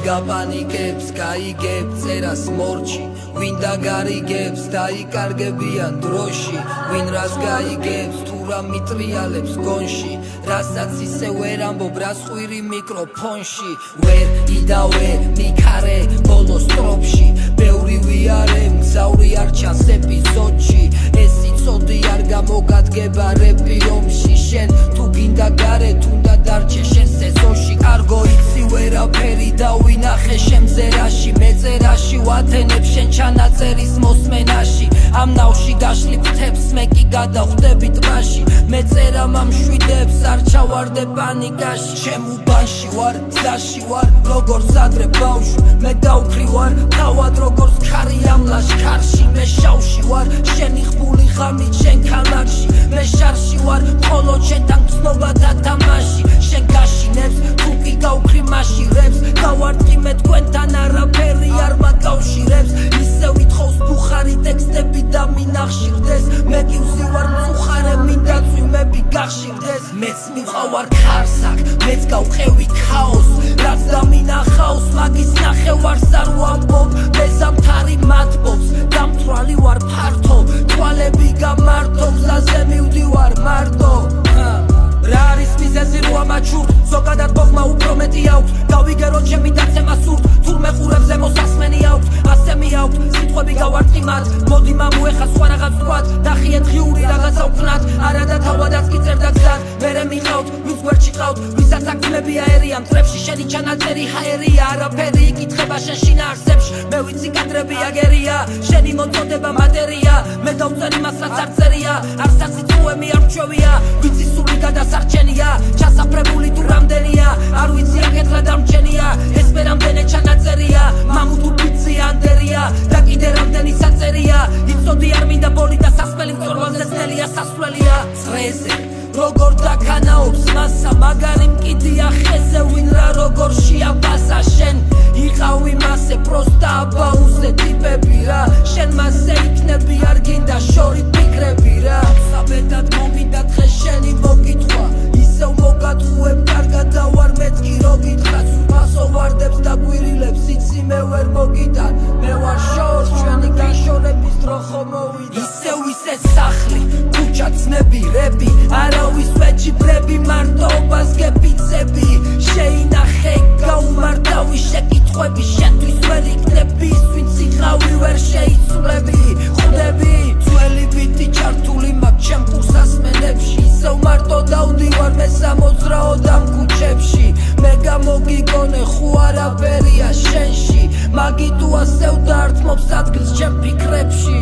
გაპანიკებს, გაიგებს წერას მორჩი ვინ დაგარიგებს, დაიკარგებიან დროში ვინ რას გაიგებს, თუ რა მიტრიალებს გონში რასაც ისე ვერ ამბობ, რას ხვირი მიკროფონში ვერ იდავე მიქარე ბოლოს სტროფში ბევრი ვიარე, მგზავრი არ ჩანს ეპიზოდში ეს იცოდი არ გამოგადგება რეპი ომში შენ თუ გინდა გარე, თუნდა დარჩე შენ სეზონში არ გოიცი ვერაფერი დავინახე შემზერაში მეწერაში ვათენებ შენ ჩანაწერის მოსმენაში ამ ნავში გაშლი ფრთებს მე კი გადავხდები ტბაში მეწერა მამშვიდებს არ ჩავარდე პანიკაში ჩემ უბანში ვარ, ძაში ვარ როგორც ადრე ბავშვი მე დავქრი ვარ თავად როგორც ქარი ამ ლაშქარში მე შავში ვარ შენი ხმული ღამით შენ ქალაქში მე შარში ვარ მხოლოდ შენთან გრძნობა და თამაში შენ გაშინებს თუ კი გავქრი მაშირებს გავარტყი მე თქვენთან არაფერი არ მაკავშირებს ისე ვითხოვს ბუხარი ტექსტები და მინახშირდეს მე კი ვზივარ მწუხარე მინდა წვიმები გახშირდეს მეც მივყავარ ხარსაკ მეც გავყევი ქაოს რაც დამინახავს მაგის ნახევარს არ ვამბობ მე ზამთარი მათბობს დამთვრალი ვარ ფართო თვალები გამარტო გზაზე მივდივარ მარტო რა არის მიზეზი რო ამაჩურთ ზოგადად მოგმა უფრო მეტი აქვს გავიგერო ჩემი დაცემა სურთ თურმე ყურებზე მოსასმენი აქვს ასე მიაქვს სიტყვები გავარტყი მათ მოდი მამუეხა სხვა რაღაც ვთქვათ დახიეთ ღიური რაღაცა ვქნათ არა და თავადაც კი წერდა გზად მერე მიყავთ ვინც გვერდში ყავთ ვისაც აქმები აერია მტრებში შენი ჩანაწერი ჰაერია არაფერი იკითხება შენ შინაარსებში მე ვიცი კადრები აგერია შენი მოწოდება მატერია მე დავწერ იმას რაც არ წერია არსად სიტყვები არ მჩვევია ვიცი სული გადასარჩენია ჩასაფრებული თუ რამდენია არ ვიცი აქეთლა დამჩენია ეს მე რამდენი ჩანაწერია მამუ თუ პიცი ანდერია და კიდე რამდენი საწერია იცოდი არ მინდა ბოლი და სასმელი მწვერვალზე ძნელია სასვლელია წრეზე როგორ დაქანაობს მასა მაგარი მკიდია ხეზე ვინ რა როგორ შეაბასა შენ იყავი მასე პროსტა აბაუზე ტიპები რა შენ მასე იქნები არ გინდა შორი ფიქრები რა საბედად მომიდა დღეს შენი მოკითხვა ისევ მოგატყუებ კარგად და ვარ მეთქი რო გითხრა სულფასო ვარდებს და გვირილებს იცი მე ვერ მოგიტან მე ვარ შორს ჩვენი გაშორების დრო ხო მოვიდა ისევ ისე სახლი ქუჩა ცნები რეპი არავის ვეჯიბრები მარტოობას გეპიცები შეინახე გაუმართავი შეკითხვები შენთვის ვერ იქნები ვინც იყავი ვერ შეიცვლები ხვდები ძველი ბიტი ჩართული მაგ ჩემ კურსასმენებში ისევ მარტო დავდივარ მე სამოძრაოდ ამ ქუჩებში მე გამოგიგონე ხუ არაფერია შენში მაგი თუ ასე ვდართმობს ადგილს ჩემ ფიქრებში